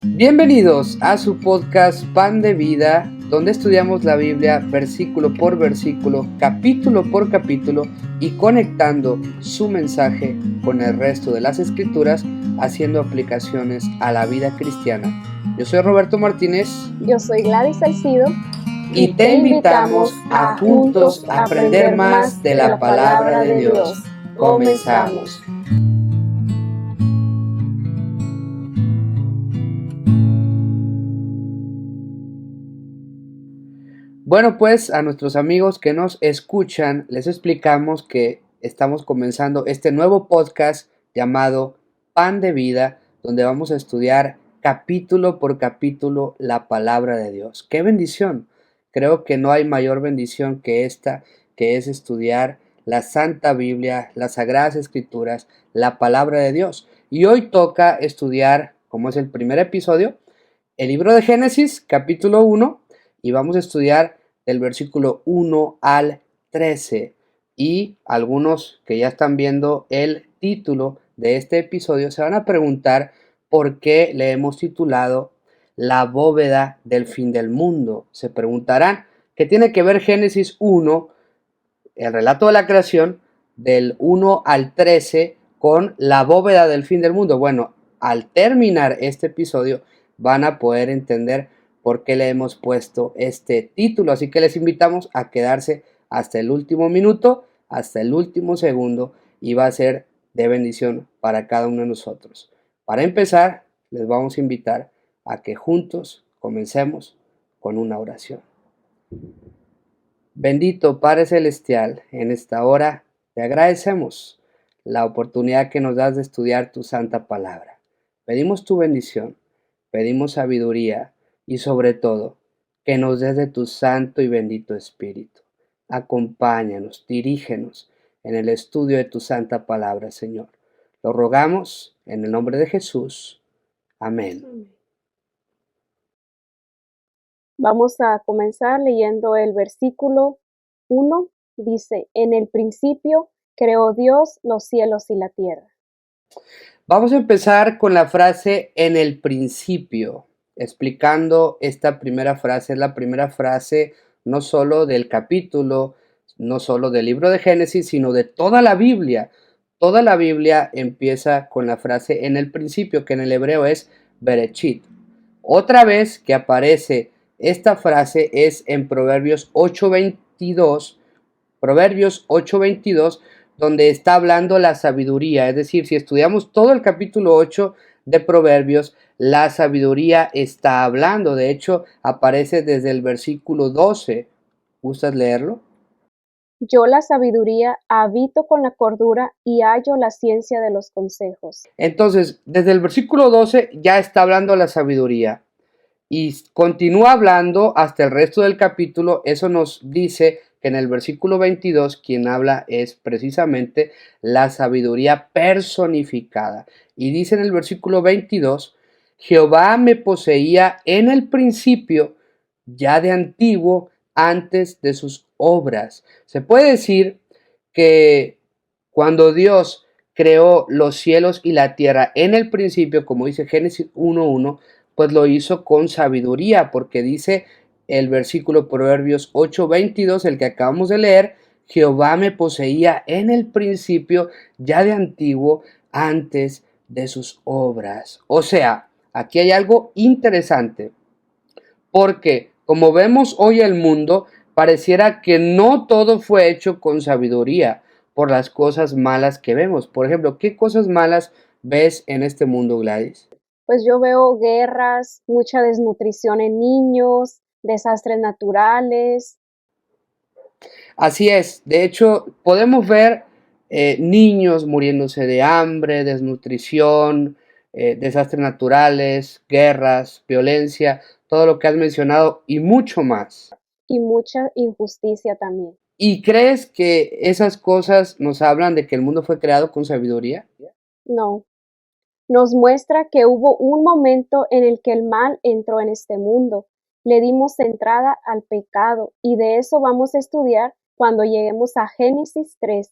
Bienvenidos a su podcast Pan de Vida, donde estudiamos la Biblia versículo por versículo, capítulo por capítulo y conectando su mensaje con el resto de las escrituras, haciendo aplicaciones a la vida cristiana. Yo soy Roberto Martínez. Yo soy Gladys Salcido. Y te invitamos a juntos aprender más de la palabra de Dios. Comenzamos. Bueno, pues a nuestros amigos que nos escuchan, les explicamos que estamos comenzando este nuevo podcast llamado Pan de Vida, donde vamos a estudiar capítulo por capítulo la palabra de Dios. ¡Qué bendición! Creo que no hay mayor bendición que esta, que es estudiar la Santa Biblia, las Sagradas Escrituras, la palabra de Dios. Y hoy toca estudiar, como es el primer episodio, el libro de Génesis, capítulo 1, y vamos a estudiar del versículo 1 al 13. Y algunos que ya están viendo el título de este episodio se van a preguntar por qué le hemos titulado La bóveda del fin del mundo. Se preguntarán qué tiene que ver Génesis 1, el relato de la creación, del 1 al 13, con la bóveda del fin del mundo. Bueno, al terminar este episodio van a poder entender por qué le hemos puesto este título. Así que les invitamos a quedarse hasta el último minuto, hasta el último segundo, y va a ser de bendición para cada uno de nosotros. Para empezar, les vamos a invitar a que juntos comencemos con una oración. Bendito Padre Celestial, en esta hora te agradecemos la oportunidad que nos das de estudiar tu santa palabra. Pedimos tu bendición, pedimos sabiduría y sobre todo que nos des de tu santo y bendito Espíritu. Acompáñanos, dirígenos en el estudio de tu santa palabra, Señor. Lo rogamos en el nombre de Jesús. Amén. Vamos a comenzar leyendo el versículo 1. Dice, en el principio creó Dios los cielos y la tierra. Vamos a empezar con la frase en el principio, explicando esta primera frase. Es la primera frase no solo del capítulo, no solo del libro de Génesis, sino de toda la Biblia. Toda la Biblia empieza con la frase en el principio, que en el hebreo es Bereshit. Otra vez que aparece esta frase es en Proverbios 8:22, Proverbios 8:22, donde está hablando la sabiduría. Es decir, si estudiamos todo el capítulo 8 de Proverbios, la sabiduría está hablando. De hecho, aparece desde el versículo 12. ¿Gustas leerlo? Yo la sabiduría habito con la cordura y hallo la ciencia de los consejos. Entonces, desde el versículo 12 ya está hablando la sabiduría. Y continúa hablando hasta el resto del capítulo. Eso nos dice que en el versículo 22 quien habla es precisamente la sabiduría personificada. Y dice en el versículo 22, Jehová me poseía en el principio, ya de antiguo, antes de sus obras. Se puede decir que cuando Dios creó los cielos y la tierra en el principio, como dice Génesis 1:1, pues lo hizo con sabiduría, porque dice el versículo Proverbios 8:22, el que acabamos de leer, Jehová me poseía en el principio, ya de antiguo, antes de sus obras. O sea, aquí hay algo interesante, porque como vemos hoy el mundo, pareciera que no todo fue hecho con sabiduría por las cosas malas que vemos. Por ejemplo, ¿qué cosas malas ves en este mundo, Gladys? Pues yo veo guerras, mucha desnutrición en niños, desastres naturales. Así es, de hecho, podemos ver niños muriéndose de hambre, desnutrición, desastres naturales, guerras, violencia, todo lo que has mencionado y mucho más. Y mucha injusticia también. ¿Y crees que esas cosas nos hablan de que el mundo fue creado con sabiduría? No, nos muestra que hubo un momento en el que el mal entró en este mundo. Le dimos entrada al pecado y de eso vamos a estudiar cuando lleguemos a Génesis 3.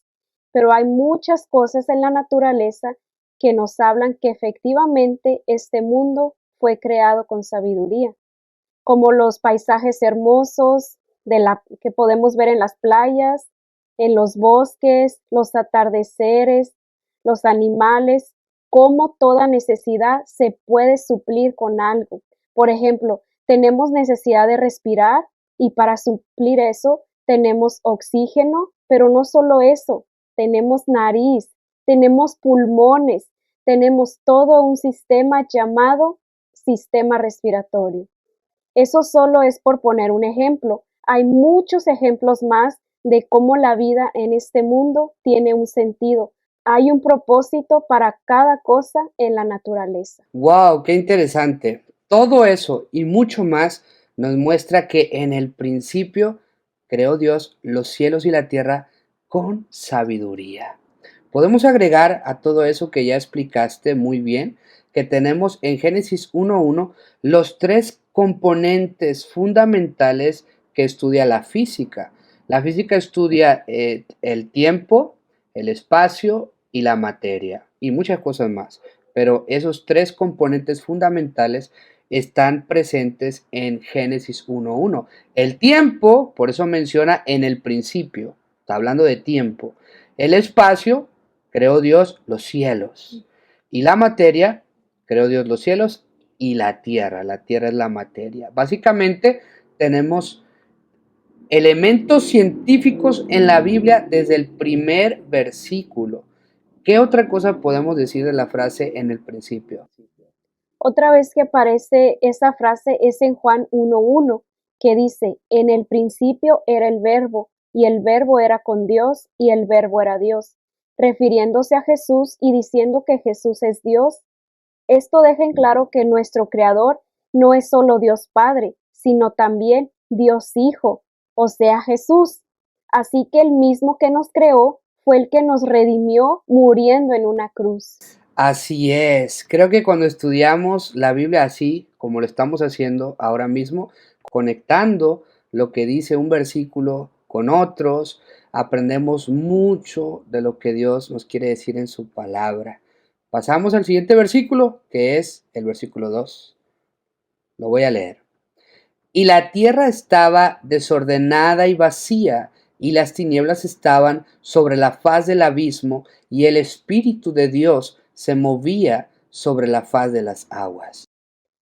Pero hay muchas cosas en la naturaleza que nos hablan que efectivamente este mundo fue creado con sabiduría, como los paisajes hermosos que podemos ver en las playas, en los bosques, los atardeceres, los animales, cómo toda necesidad se puede suplir con algo. Por ejemplo, tenemos necesidad de respirar y para suplir eso tenemos oxígeno, pero no solo eso, tenemos nariz, tenemos pulmones, tenemos todo un sistema llamado sistema respiratorio. Eso solo es por poner un ejemplo. Hay muchos ejemplos más de cómo la vida en este mundo tiene un sentido. Hay un propósito para cada cosa en la naturaleza. ¡Wow! ¡Qué interesante! Todo eso y mucho más nos muestra que en el principio creó Dios los cielos y la tierra con sabiduría. Podemos agregar a todo eso que ya explicaste muy bien, que tenemos en Génesis 1.1 los tres componentes fundamentales que estudia la física. La física estudia el tiempo, el espacio y la materia y muchas cosas más. Pero esos tres componentes fundamentales están presentes en Génesis 1.1. El tiempo, por eso menciona en el principio, está hablando de tiempo. El espacio, creó Dios los cielos. Y la materia, creó Dios los cielos y la tierra. La tierra es la materia. Básicamente tenemos elementos científicos en la Biblia desde el primer versículo. ¿Qué otra cosa podemos decir de la frase en el principio? Otra vez que aparece esa frase es en Juan 1.1, que dice, en el principio era el verbo, y el verbo era con Dios, y el verbo era Dios, refiriéndose a Jesús y diciendo que Jesús es Dios. Esto deja en claro que nuestro Creador no es solo Dios Padre, sino también Dios Hijo, o sea, Jesús. Así que el mismo que nos creó fue el que nos redimió muriendo en una cruz. Así es, creo que cuando estudiamos la Biblia así, como lo estamos haciendo ahora mismo, conectando lo que dice un versículo con otros, aprendemos mucho de lo que Dios nos quiere decir en su palabra. Pasamos al siguiente versículo, que es el versículo 2. Lo voy a leer. Y la tierra estaba desordenada y vacía, y las tinieblas estaban sobre la faz del abismo, y el Espíritu de Dios se movía sobre la faz de las aguas.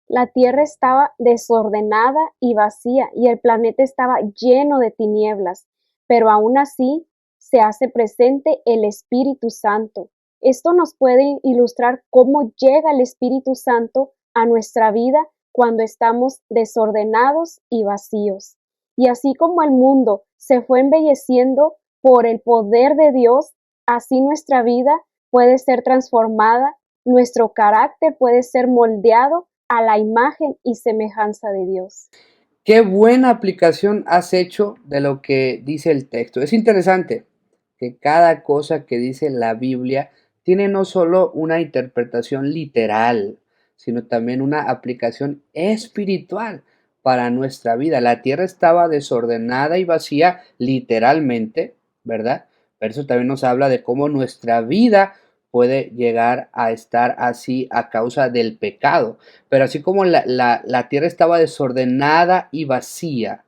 La tierra estaba desordenada y vacía y el planeta estaba lleno de tinieblas, pero aún así se hace presente el Espíritu Santo. Esto nos puede ilustrar cómo llega el Espíritu Santo a nuestra vida cuando estamos desordenados y vacíos. Y así como el mundo se fue embelleciendo por el poder de Dios, así nuestra vida puede ser transformada, nuestro carácter puede ser moldeado a la imagen y semejanza de Dios. Qué buena aplicación has hecho de lo que dice el texto. Es interesante que cada cosa que dice la Biblia tiene no solo una interpretación literal, sino también una aplicación espiritual para nuestra vida. La tierra estaba desordenada y vacía literalmente, ¿verdad? Pero eso también nos habla de cómo nuestra vida puede llegar a estar así a causa del pecado. Pero así como la tierra estaba desordenada y vacía,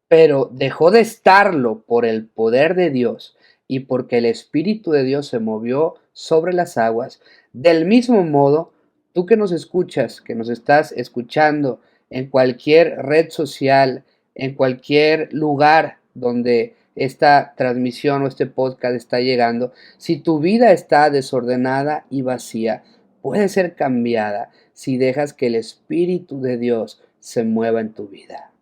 pero dejó de estarlo por el poder de Dios y porque el Espíritu de Dios se movió sobre las aguas, del mismo modo, tú que nos escuchas, que nos estás escuchando en cualquier red social, en cualquier lugar donde esta transmisión o este podcast está llegando, si tu vida está desordenada y vacía, puede ser cambiada si dejas que el Espíritu de Dios se mueva en tu vida.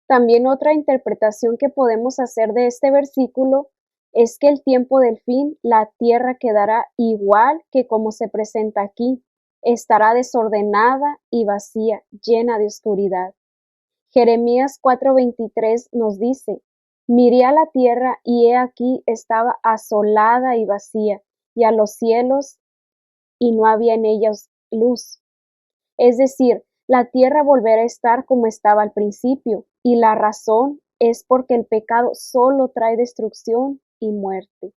También otra interpretación que podemos hacer de este versículo es que el tiempo del fin, la tierra quedará igual que como se presenta aquí, estará desordenada y vacía, llena de oscuridad. Jeremías 4:23 nos dice, miré a la tierra y he aquí estaba asolada y vacía, y a los cielos y no había en ellos luz. Es decir, la tierra volverá a estar como estaba al principio, y la razón es porque el pecado solo trae destrucción y muerte.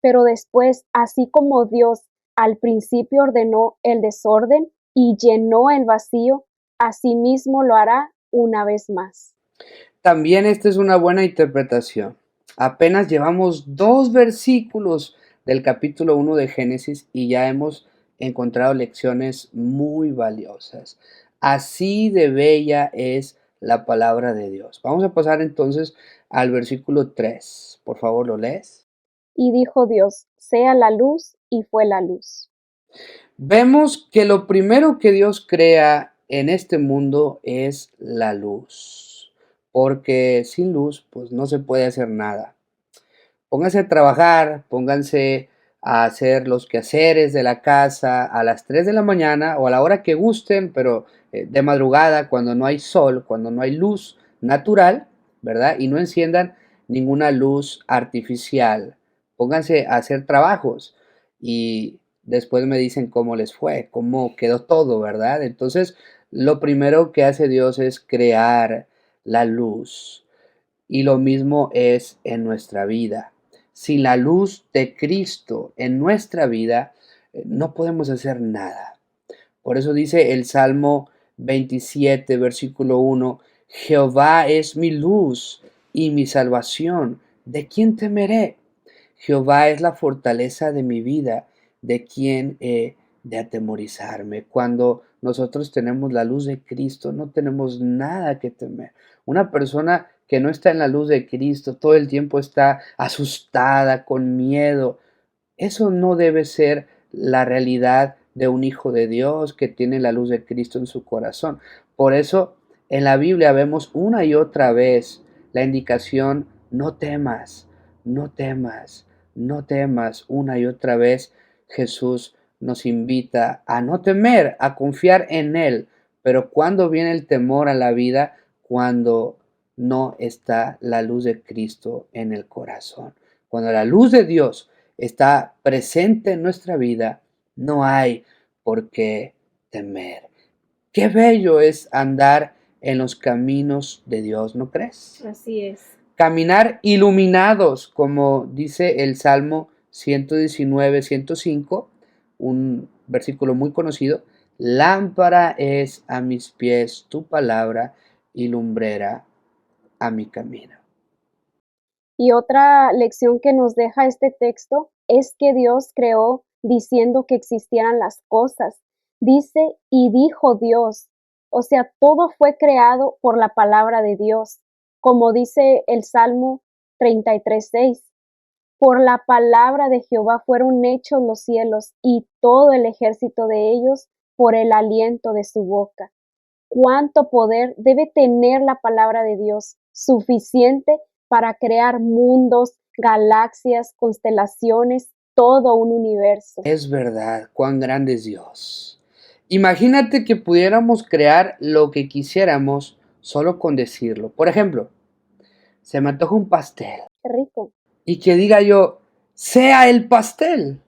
Pero después, así como Dios al principio ordenó el desorden, y llenó el vacío, asimismo lo hará una vez más. También esta es una buena interpretación. Apenas llevamos 2 versículos del capítulo 1 de Génesis y ya hemos encontrado lecciones muy valiosas. Así de bella es la palabra de Dios. Vamos a pasar entonces al versículo 3. Por favor, ¿lo lees? Y dijo Dios, sea la luz, y fue la luz. Vemos que lo primero que Dios crea en este mundo es la luz, porque sin luz pues no se puede hacer nada. Pónganse a trabajar, pónganse a hacer los quehaceres de la casa a las 3 de la mañana o a la hora que gusten, pero de madrugada, cuando no hay sol, cuando no hay luz natural, ¿verdad? Y no enciendan ninguna luz artificial. Pónganse a hacer trabajos y después me dicen cómo les fue, cómo quedó todo, ¿verdad? Entonces, lo primero que hace Dios es crear la luz. Y lo mismo es en nuestra vida. Sin la luz de Cristo en nuestra vida, no podemos hacer nada. Por eso dice el Salmo 27, versículo 1, Jehová es mi luz y mi salvación. ¿De quién temeré? Jehová es la fortaleza de mi vida. ¿De quién he de atemorizarme? Cuando nosotros tenemos la luz de Cristo, no tenemos nada que temer. Una persona que no está en la luz de Cristo todo el tiempo está asustada, con miedo. Eso no debe ser la realidad de un hijo de Dios que tiene la luz de Cristo en su corazón. Por eso en la Biblia vemos una y otra vez la indicación no temas, no temas, no temas. Una y otra vez Jesús nos invita a no temer, a confiar en Él. Pero ¿cuándo viene el temor a la vida? Cuando no está la luz de Cristo en el corazón. Cuando la luz de Dios está presente en nuestra vida, no hay por qué temer. Qué bello es andar en los caminos de Dios, ¿no crees? Así es. Caminar iluminados, como dice el Salmo 119, 105, un versículo muy conocido. Lámpara es a mis pies tu palabra y lumbrera a mi camino. Y otra lección que nos deja este texto es que Dios creó diciendo que existieran las cosas. Dice, y dijo Dios. O sea, todo fue creado por la palabra de Dios, como dice el Salmo 33:6. Por la palabra de Jehová fueron hechos los cielos y todo el ejército de ellos por el aliento de su boca. ¿Cuánto poder debe tener la palabra de Dios? Suficiente para crear mundos, galaxias, constelaciones, todo un universo. Es verdad, cuán grande es Dios. Imagínate que pudiéramos crear lo que quisiéramos solo con decirlo. Por ejemplo, se me antoja un pastel Qué rico. y que diga yo, sea el pastel.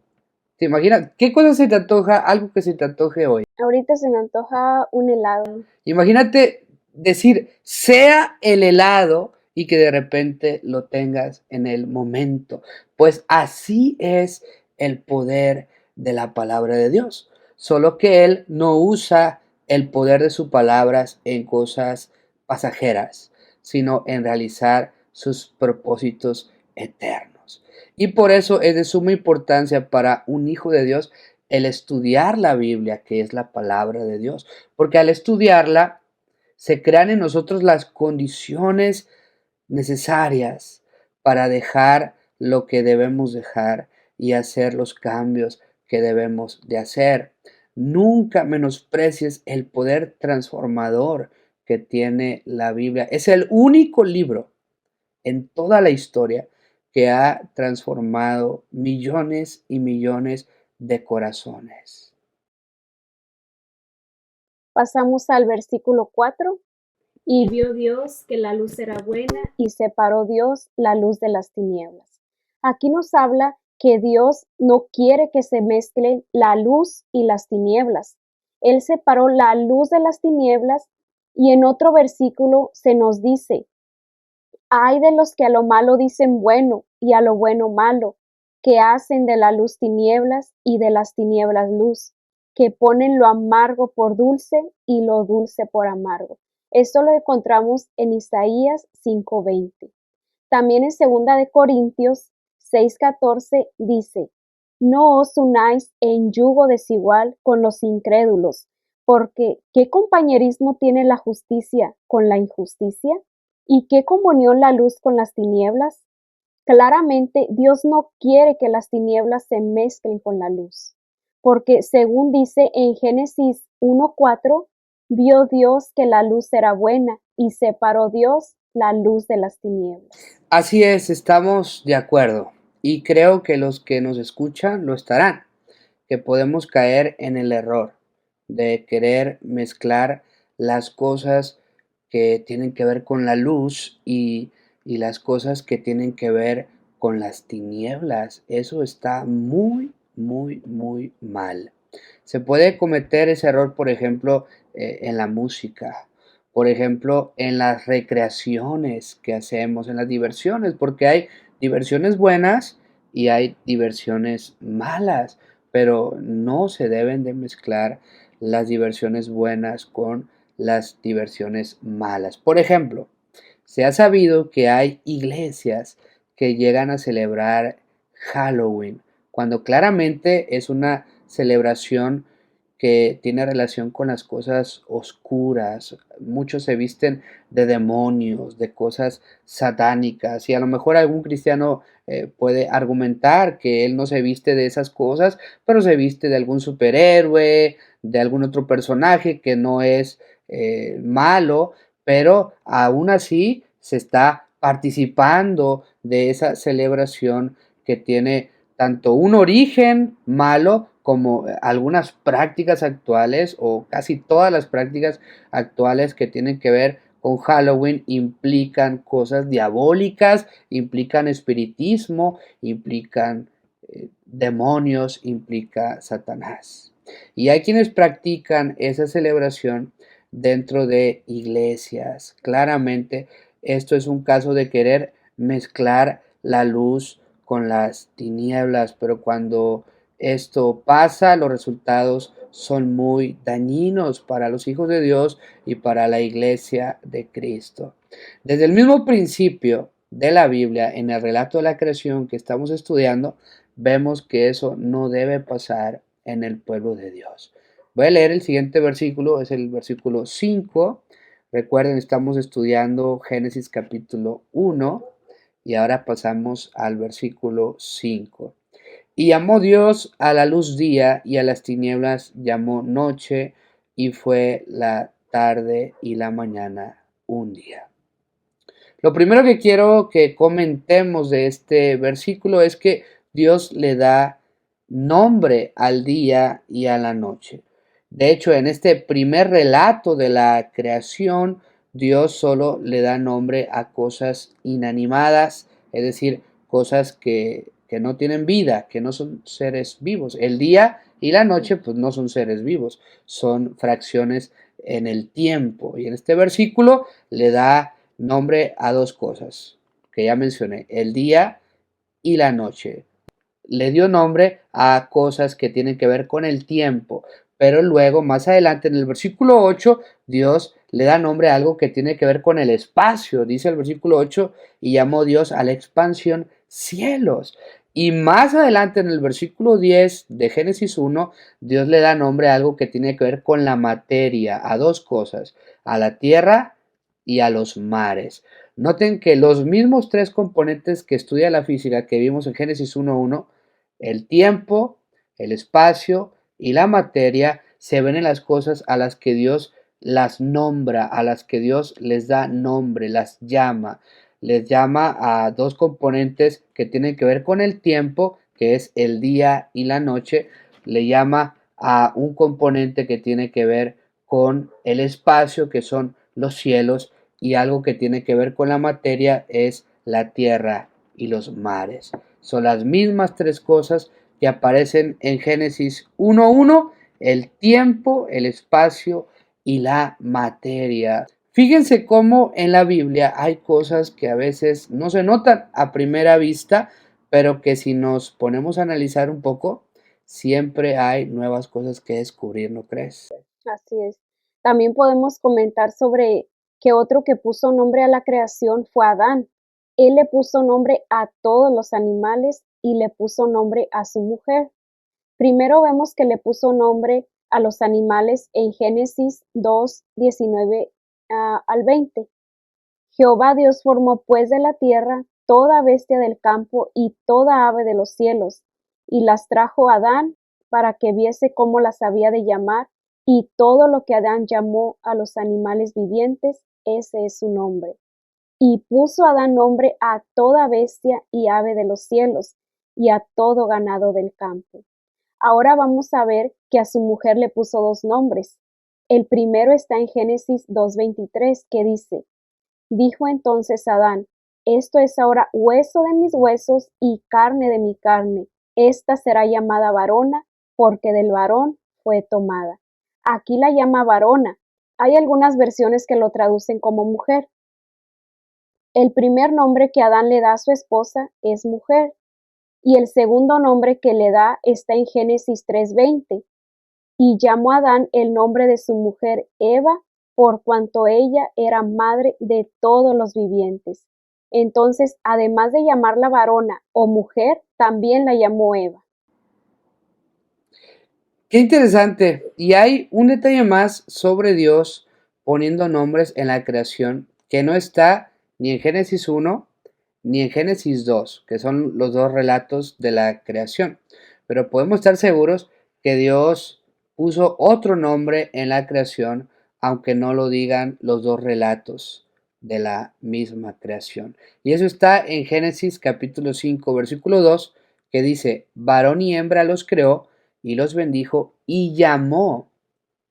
¿Te imaginas? ¿Qué cosa se te antoja? Algo que se te antoje hoy. Ahorita se me antoja un helado. Imagínate decir, sea el helado y que de repente lo tengas en el momento. Pues así es el poder de la palabra de Dios. Solo que Él no usa el poder de sus palabras en cosas pasajeras, sino en realizar sus propósitos eternos. Y por eso es de suma importancia para un hijo de Dios el estudiar la Biblia, que es la palabra de Dios, porque al estudiarla se crean en nosotros las condiciones necesarias para dejar lo que debemos dejar y hacer los cambios que debemos de hacer. Nunca menosprecies el poder transformador que tiene la Biblia. Es el único libro en toda la historia que ha transformado millones y millones de corazones. Pasamos al versículo 4. Y vio Dios que la luz era buena y separó Dios la luz de las tinieblas. Aquí nos habla que Dios no quiere que se mezclen la luz y las tinieblas. Él separó la luz de las tinieblas y en otro versículo se nos dice, ay de los que a lo malo dicen bueno y a lo bueno malo, que hacen de la luz tinieblas y de las tinieblas luz, que ponen lo amargo por dulce y lo dulce por amargo. Esto lo encontramos en Isaías 5:20. También en 2 Corintios 6:14 dice: No os unáis en yugo desigual con los incrédulos, porque ¿qué compañerismo tiene la justicia con la injusticia? ¿Y qué comunión la luz con las tinieblas? Claramente, Dios no quiere que las tinieblas se mezclen con la luz, porque según dice en Génesis 1:4, vio Dios que la luz era buena y separó Dios la luz de las tinieblas. Así es, estamos de acuerdo y creo que los que nos escuchan lo estarán, que podemos caer en el error de querer mezclar las cosas que tienen que ver con la luz y las cosas que tienen que ver con las tinieblas. Eso está muy, muy, muy mal. Se puede cometer ese error, por ejemplo, en la música, por ejemplo, en las recreaciones que hacemos, en las diversiones, porque hay diversiones buenas y hay diversiones malas, pero no se deben de mezclar las diversiones buenas con las diversiones malas. Por ejemplo, se ha sabido que hay iglesias que llegan a celebrar Halloween, cuando claramente es una celebración que tiene relación con las cosas oscuras. Muchos se visten de demonios, de cosas satánicas, y a lo mejor algún cristiano puede argumentar que él no se viste de esas cosas, pero se viste de algún superhéroe, de algún otro personaje que no es malo, pero aún así se está participando de esa celebración que tiene tanto un origen malo como algunas prácticas actuales o casi todas las prácticas actuales que tienen que ver con Halloween implican cosas diabólicas, implican espiritismo, implican demonios, implica Satanás. Y hay quienes practican esa celebración dentro de iglesias. Claramente, esto es un caso de querer mezclar la luz con las tinieblas, pero cuando esto pasa, los resultados son muy dañinos para los hijos de Dios y para la iglesia de Cristo. Desde el mismo principio de la Biblia, en el relato de la creación que estamos estudiando, vemos que eso no debe pasar en el pueblo de Dios. Voy a leer el siguiente versículo, es el versículo 5. Recuerden, estamos estudiando Génesis capítulo 1 y ahora pasamos al versículo 5. Y llamó Dios a la luz día y a las tinieblas llamó noche, y fue la tarde y la mañana un día. Lo primero que quiero que comentemos de este versículo es que Dios le da nombre al día y a la noche. De hecho, en este primer relato de la creación, Dios solo le da nombre a cosas inanimadas, es decir, cosas que no tienen vida, que no son seres vivos. El día y la noche, pues no son seres vivos, son fracciones en el tiempo. Y en este versículo le da nombre a dos cosas que ya mencioné, el día y la noche. Le dio nombre a cosas que tienen que ver con el tiempo, pero luego más adelante en el versículo 8 Dios le da nombre a algo que tiene que ver con el espacio. Dice el versículo 8: y llamó Dios a la expansión cielos. Y más adelante en el versículo 10 de Génesis 1, Dios le da nombre a algo que tiene que ver con la materia, a dos cosas, a la tierra y a los mares. Noten que los mismos tres componentes que estudia la física que vimos en Génesis 1:1, el tiempo, el espacio y la materia, se ven en las cosas a las que Dios las nombra, a las que Dios les da nombre, las llama. Les llama a dos componentes que tienen que ver con el tiempo, que es el día y la noche. Le llama a un componente que tiene que ver con el espacio, que son los cielos, y algo que tiene que ver con la materia es la tierra y los mares. Son las mismas tres cosas que aparecen en Génesis 1:1, el tiempo, el espacio y la materia. Fíjense cómo en la Biblia hay cosas que a veces no se notan a primera vista, pero que si nos ponemos a analizar un poco, siempre hay nuevas cosas que descubrir, ¿no crees? Así es. También podemos comentar sobre que otro que puso nombre a la creación fue Adán. Él le puso nombre a todos los animales y le puso nombre a su mujer. Primero vemos que le puso nombre a los animales en Génesis 2, 19 al 20. Jehová Dios formó pues de la tierra toda bestia del campo y toda ave de los cielos, y las trajo a Adán para que viese cómo las había de llamar, y todo lo que Adán llamó a los animales vivientes, ese es su nombre. Y puso Adán nombre a toda bestia y ave de los cielos, y a todo ganado del campo. Ahora vamos a ver que a su mujer le puso dos nombres. El primero está en Génesis 2:23, que dice: Dijo entonces Adán: Esto es ahora hueso de mis huesos y carne de mi carne. Esta será llamada varona, porque del varón fue tomada. Aquí la llama varona. Hay algunas versiones que lo traducen como mujer. El primer nombre que Adán le da a su esposa es mujer, y el segundo nombre que le da está en Génesis 3:20. Y llamó Adán el nombre de su mujer Eva, por cuanto ella era madre de todos los vivientes. Entonces, además de llamarla varona o mujer, también la llamó Eva. Qué interesante. Y hay un detalle más sobre Dios poniendo nombres en la creación que no está ni en Génesis 1 ni en Génesis 2, que son los dos relatos de la creación. Pero podemos estar seguros que Dios puso otro nombre en la creación, aunque no lo digan los dos relatos de la misma creación. Y eso está en Génesis capítulo 5, versículo 2, que dice: varón y hembra los creó y los bendijo y llamó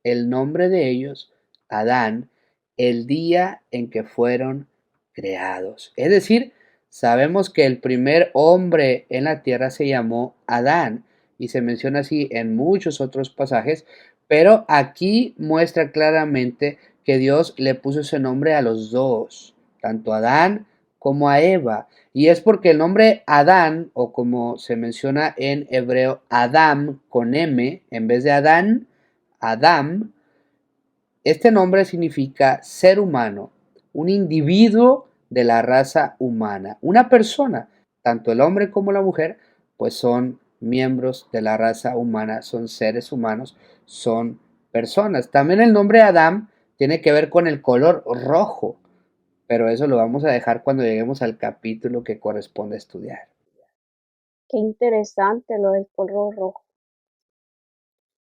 el nombre de ellos Adán el día en que fueron creados. Es decir, sabemos que el primer hombre en la tierra se llamó Adán y se menciona así en muchos otros pasajes, pero aquí muestra claramente que Dios le puso ese nombre a los dos, tanto a Adán como a Eva. Y es porque el nombre Adán, o como se menciona en hebreo, Adam con M, en vez de Adán, Adam, este nombre significa ser humano, un individuo de la raza humana, una persona. Tanto el hombre como la mujer, pues son miembros de la raza humana, son seres humanos, son personas. También el nombre Adam tiene que ver con el color rojo, pero eso lo vamos a dejar cuando lleguemos al capítulo que corresponde estudiar. Qué interesante lo del color rojo.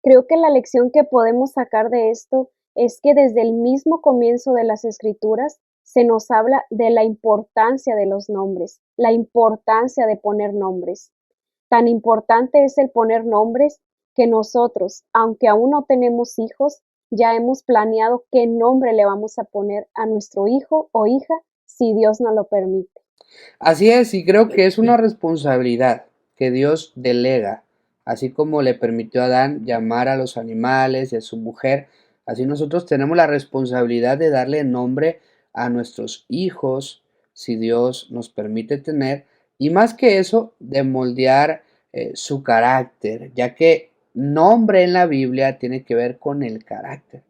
Creo que la lección que podemos sacar de esto es que desde el mismo comienzo de las escrituras se nos habla de la importancia de los nombres, la importancia de poner nombres. Tan importante es el poner nombres que nosotros, aunque aún no tenemos hijos, ya hemos planeado qué nombre le vamos a poner a nuestro hijo o hija si Dios nos lo permite. Así es, y creo que es una responsabilidad que Dios delega, así como le permitió a Adán llamar a los animales y a su mujer, así nosotros tenemos la responsabilidad de darle nombre a nuestros hijos, si Dios nos permite tener, y más que eso, de moldear su carácter, ya que nombre en la Biblia tiene que ver con el carácter.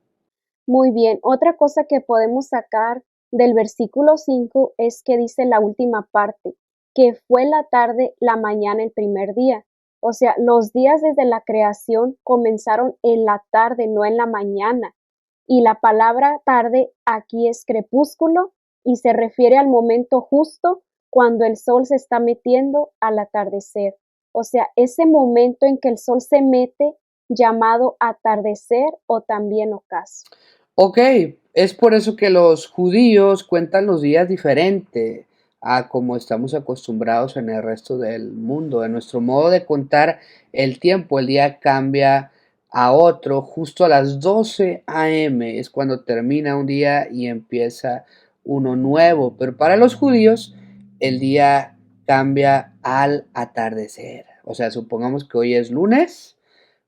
Muy bien, otra cosa que podemos sacar del versículo 5 es que dice la última parte, que fue la tarde, la mañana, el primer día. O sea, los días desde la creación comenzaron en la tarde, no en la mañana. Y la palabra tarde aquí es crepúsculo y se refiere al momento justo cuando el sol se está metiendo al atardecer. O sea, ese momento en que el sol se mete, llamado atardecer o también ocaso. Ok, es por eso que los judíos cuentan los días diferente a como estamos acostumbrados en el resto del mundo. En nuestro modo de contar el tiempo, el día cambia a otro justo a las 12 a.m. Es cuando termina un día y empieza uno nuevo. Pero para los judíos el día cambia al atardecer. O sea, supongamos que hoy es lunes.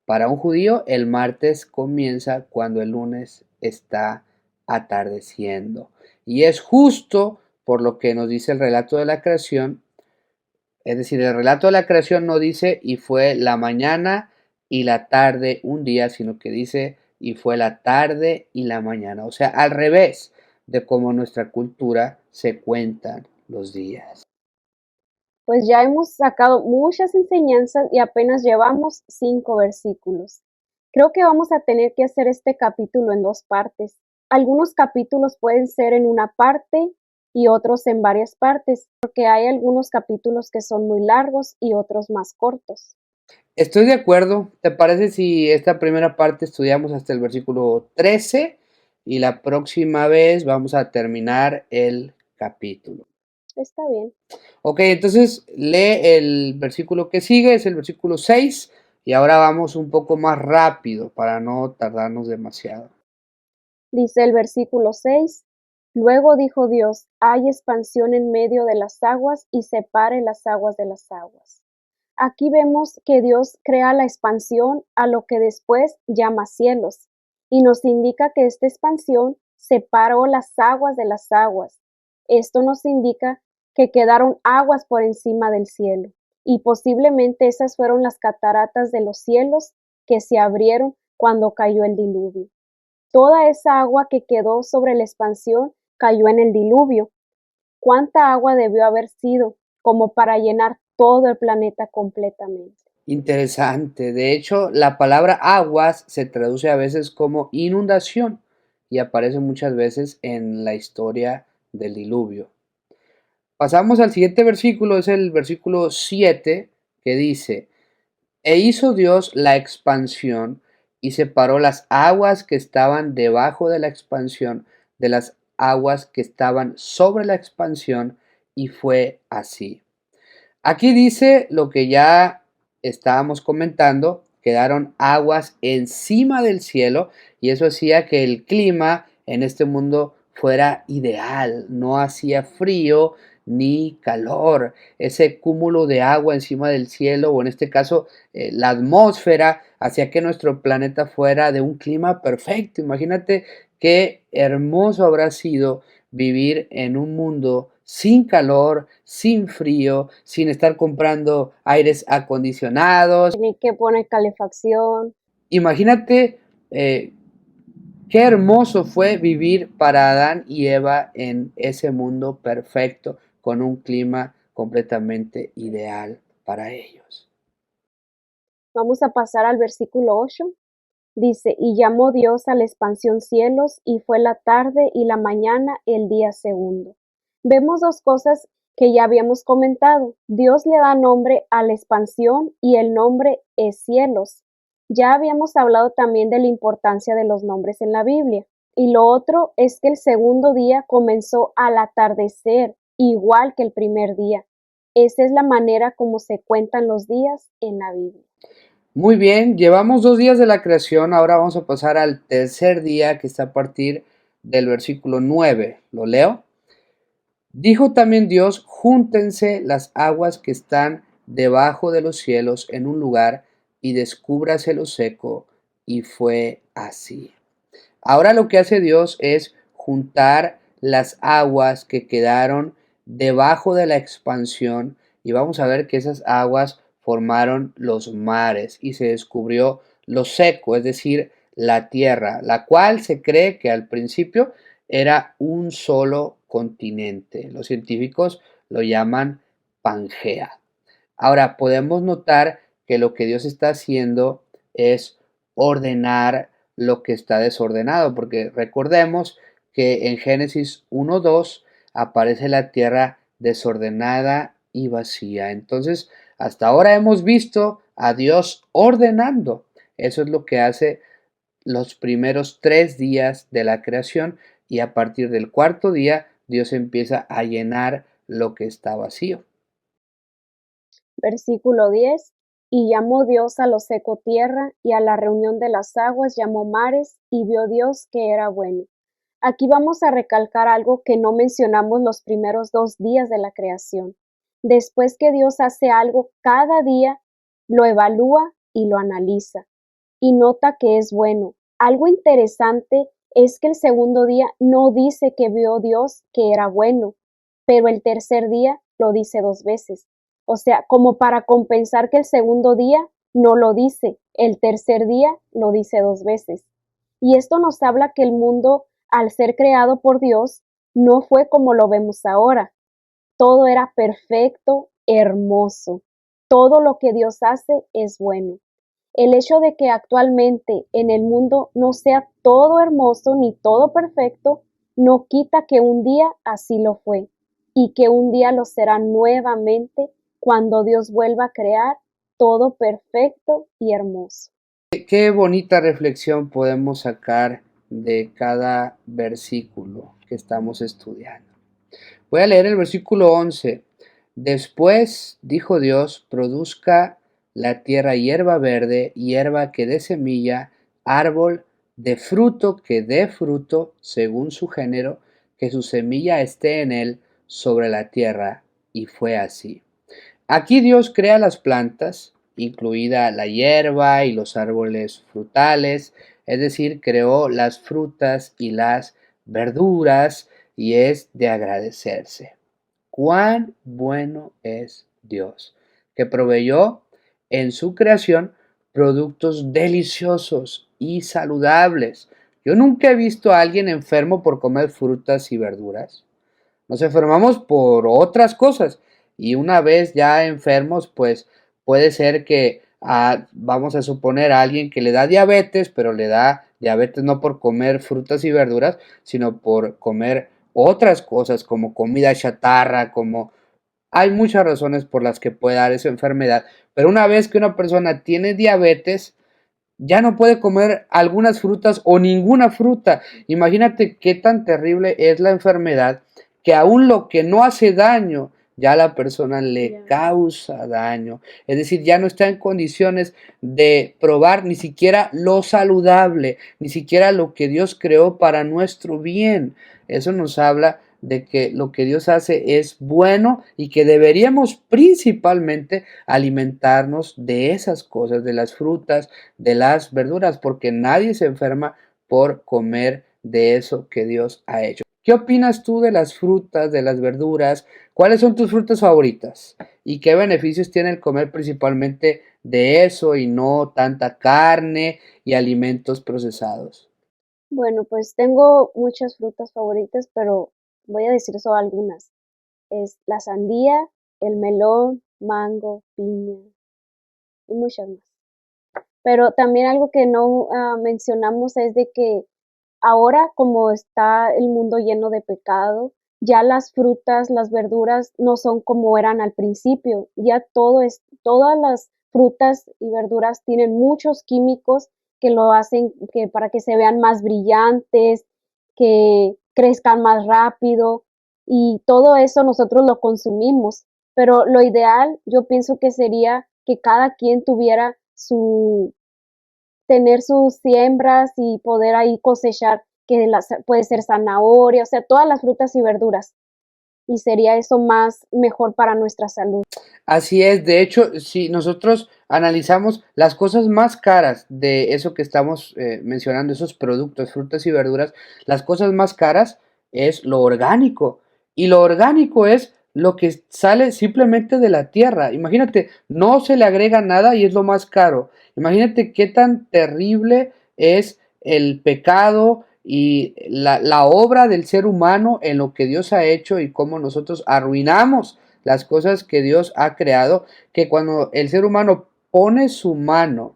Para un judío, el martes comienza cuando el lunes está atardeciendo. Y es justo por lo que nos dice el relato de la creación. Es decir, el relato de la creación no dice y fue la mañana y la tarde un día, sino que dice y fue la tarde y la mañana. O sea, al revés de cómo nuestra cultura se cuentan los días. Pues ya hemos sacado muchas enseñanzas y apenas llevamos 5 versículos. Creo que vamos a tener que hacer este capítulo en 2 partes. Algunos capítulos pueden ser en una parte y otros en varias partes, porque hay algunos capítulos que son muy largos y otros más cortos. Estoy de acuerdo. ¿Te parece si esta primera parte estudiamos hasta el versículo 13 y la próxima vez vamos a terminar el capítulo? Está bien. Ok, entonces lee el versículo que sigue, es el versículo 6 y ahora vamos un poco más rápido para no tardarnos demasiado. Dice el versículo 6: Luego dijo Dios: hay expansión en medio de las aguas y separe las aguas de las aguas. Aquí vemos que Dios crea la expansión a lo que después llama cielos, y nos indica que esta expansión separó las aguas de las aguas. Esto nos indica que quedaron aguas por encima del cielo, y posiblemente esas fueron las cataratas de los cielos que se abrieron cuando cayó el diluvio. Toda esa agua que quedó sobre la expansión cayó en el diluvio. ¿Cuánta agua debió haber sido como para llenar todo el planeta completamente? Interesante. De hecho, la palabra aguas se traduce a veces como inundación y aparece muchas veces en la historia del diluvio. Pasamos al siguiente versículo, es el versículo 7, que dice, e hizo Dios la expansión y separó las aguas que estaban debajo de la expansión de las aguas que estaban sobre la expansión, y fue así. Aquí dice lo que ya estábamos comentando, quedaron aguas encima del cielo y eso hacía que el clima en este mundo fuera ideal, no hacía frío ni calor. Ese cúmulo de agua encima del cielo, o en este caso la atmósfera, hacía que nuestro planeta fuera de un clima perfecto. Imagínate qué hermoso habrá sido vivir en un mundo sin calor, sin frío, sin estar comprando aires acondicionados. Tiene que poner calefacción. Imagínate qué hermoso fue vivir para Adán y Eva en ese mundo perfecto, con un clima completamente ideal para ellos. Vamos a pasar al versículo 8. Dice: y llamó Dios a la expansión cielos, y fue la tarde y la mañana el día segundo. Vemos dos cosas que ya habíamos comentado. Dios le da nombre a la expansión y el nombre es cielos. Ya habíamos hablado también de la importancia de los nombres en la Biblia. Y lo otro es que el segundo día comenzó al atardecer, igual que el primer día. Esa es la manera como se cuentan los días en la Biblia. Muy bien, llevamos 2 días de la creación, ahora vamos a pasar al tercer día que está a partir del versículo 9. ¿Lo leo? Dijo también Dios, júntense las aguas que están debajo de los cielos en un lugar y descúbrase lo seco, y fue así. Ahora lo que hace Dios es juntar las aguas que quedaron debajo de la expansión y vamos a ver que esas aguas formaron los mares y se descubrió lo seco, es decir, la tierra, la cual se cree que al principio era un solo continente. Los científicos lo llaman Pangea. Ahora podemos notar que lo que Dios está haciendo es ordenar lo que está desordenado, porque recordemos que en Génesis 1:2 aparece la tierra desordenada y vacía. Entonces, hasta ahora hemos visto a Dios ordenando. Eso es lo que hace los primeros 3 días de la creación y a partir del cuarto día Dios empieza a llenar lo que está vacío. Versículo 10. Y llamó Dios a lo seco tierra, y a la reunión de las aguas llamó mares, y vio Dios que era bueno. Aquí vamos a recalcar algo que no mencionamos los primeros 2 días de la creación. Después que Dios hace algo, cada día lo evalúa y lo analiza, y nota que es bueno. Algo interesante es que el segundo día no dice que vio Dios que era bueno, pero el tercer día lo dice 2 veces. O sea, como para compensar que el segundo día no lo dice, el tercer día lo dice 2 veces. Y esto nos habla que el mundo, al ser creado por Dios, no fue como lo vemos ahora. Todo era perfecto, hermoso. Todo lo que Dios hace es bueno. El hecho de que actualmente en el mundo no sea todo hermoso ni todo perfecto, no quita que un día así lo fue y que un día lo será nuevamente cuando Dios vuelva a crear todo perfecto y hermoso. Qué bonita reflexión podemos sacar de cada versículo que estamos estudiando. Voy a leer el versículo 11. Después dijo Dios, produzca la tierra hierba verde, hierba que dé semilla, árbol de fruto que dé fruto según su género, que su semilla esté en él sobre la tierra. Y fue así. Aquí Dios crea las plantas, incluida la hierba y los árboles frutales, es decir, creó las frutas y las verduras, y es de agradecerse. Cuán bueno es Dios, que proveyó en su creación productos deliciosos y saludables. Yo nunca he visto a alguien enfermo por comer frutas y verduras. Nos enfermamos por otras cosas y una vez ya enfermos, pues puede ser que vamos a suponer a alguien que le da diabetes, pero le da diabetes no por comer frutas y verduras, sino por comer otras cosas como comida chatarra, como hay muchas razones por las que puede dar esa enfermedad, pero una vez que una persona tiene diabetes, ya no puede comer algunas frutas o ninguna fruta. Imagínate qué tan terrible es la enfermedad que aún lo que no hace daño, ya a la persona le causa daño. Es decir, ya no está en condiciones de probar ni siquiera lo saludable, ni siquiera lo que Dios creó para nuestro bien. Eso nos habla de que lo que Dios hace es bueno y que deberíamos principalmente alimentarnos de esas cosas, de las frutas, de las verduras, porque nadie se enferma por comer de eso que Dios ha hecho. ¿Qué opinas tú de las frutas, de las verduras? ¿Cuáles son tus frutas favoritas? ¿Y qué beneficios tiene el comer principalmente de eso y no tanta carne y alimentos procesados? Bueno, pues tengo muchas frutas favoritas, pero voy a decir solo algunas. Es la sandía, el melón, mango, piña y muchas más. Pero también algo que no mencionamos es de que ahora, como está el mundo lleno de pecado, ya las frutas, las verduras no son como eran al principio. Ya todas las frutas y verduras tienen muchos químicos que lo hacen que para que se vean más brillantes, que crezcan más rápido y todo eso nosotros lo consumimos. Pero lo ideal, yo pienso que sería que cada quien tuviera tener sus siembras y poder ahí cosechar, puede ser zanahoria, o sea, todas las frutas y verduras. Y sería eso más mejor para nuestra salud. Así es, de hecho, si nosotros analizamos las cosas más caras de eso que estamos mencionando, esos productos, frutas y verduras, las cosas más caras es lo orgánico. Y lo orgánico es lo que sale simplemente de la tierra. Imagínate, no se le agrega nada y es lo más caro. Imagínate qué tan terrible es el pecado y la obra del ser humano en lo que Dios ha hecho y cómo nosotros arruinamos las cosas que Dios ha creado, que cuando el ser humano pone su mano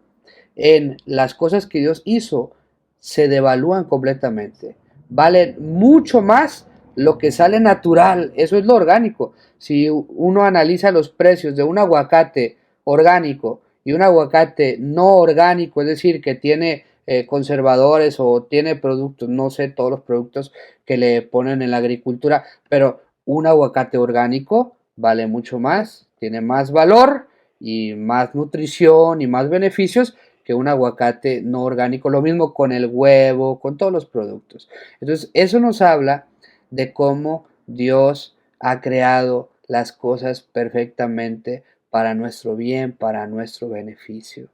en las cosas que Dios hizo, se devalúan completamente. Vale mucho más lo que sale natural, eso es lo orgánico. Si uno analiza los precios de un aguacate orgánico y un aguacate no orgánico, es decir, que tiene conservadores o tiene productos, no sé todos los productos que le ponen en la agricultura, pero un aguacate orgánico vale mucho más, tiene más valor y más nutrición y más beneficios que un aguacate no orgánico. Lo mismo con el huevo, con todos los productos. Entonces, eso nos habla de cómo Dios ha creado las cosas perfectamente para nuestro bien, para nuestro beneficio.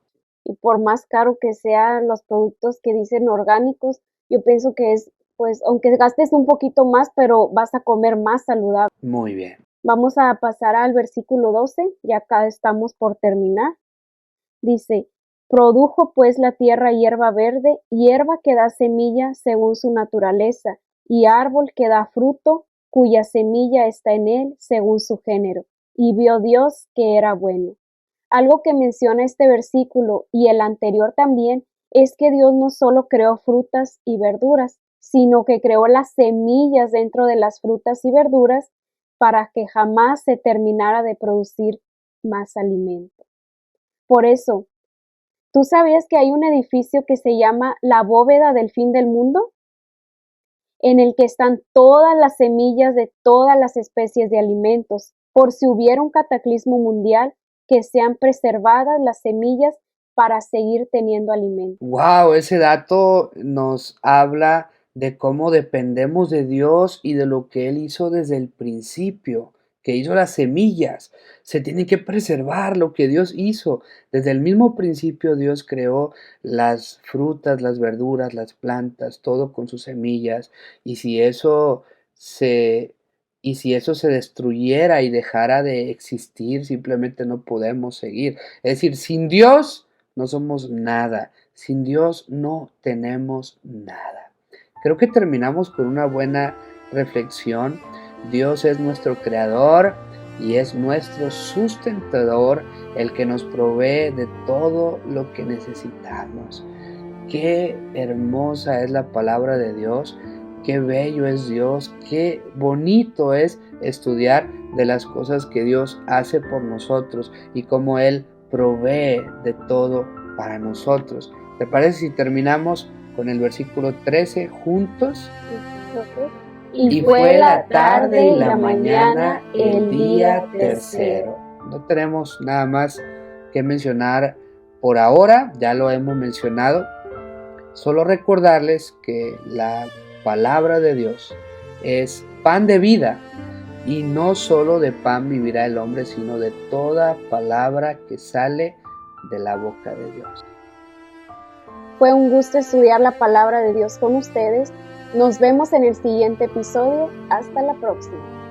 Y por más caro que sean los productos que dicen orgánicos, yo pienso que es, pues, aunque gastes un poquito más, pero vas a comer más saludable. Muy bien. Vamos a pasar al versículo 12, ya acá estamos por terminar. Dice, produjo pues la tierra hierba verde, hierba que da semilla según su naturaleza, y árbol que da fruto, cuya semilla está en él según su género. Y vio Dios que era bueno. Algo que menciona este versículo y el anterior también es que Dios no solo creó frutas y verduras, sino que creó las semillas dentro de las frutas y verduras para que jamás se terminara de producir más alimento. Por eso, ¿tú sabías que hay un edificio que se llama la bóveda del fin del mundo? En el que están todas las semillas de todas las especies de alimentos, por si hubiera un cataclismo mundial, que sean preservadas las semillas para seguir teniendo alimento. Wow, ese dato nos habla de cómo dependemos de Dios y de lo que Él hizo desde el principio, que hizo las semillas. Se tiene que preservar lo que Dios hizo. Desde el mismo principio Dios creó las frutas, las verduras, las plantas, todo con sus semillas. Y si eso se, y si eso se destruyera y dejara de existir, simplemente no podemos seguir. Es decir, sin Dios no somos nada. Sin Dios no tenemos nada. Creo que terminamos con una buena reflexión. Dios es nuestro creador y es nuestro sustentador, el que nos provee de todo lo que necesitamos. Qué hermosa es la palabra de Dios, qué bello es Dios, qué bonito es estudiar de las cosas que Dios hace por nosotros y cómo Él provee de todo para nosotros. ¿Te parece si terminamos con el versículo 13 juntos? Y fue la tarde y la mañana el día tercero. No tenemos nada más que mencionar por ahora, ya lo hemos mencionado. Solo recordarles que la palabra de Dios es pan de vida y no solo de pan vivirá el hombre, sino de toda palabra que sale de la boca de Dios. Fue un gusto estudiar la palabra de Dios con ustedes. Nos vemos en el siguiente episodio. Hasta la próxima.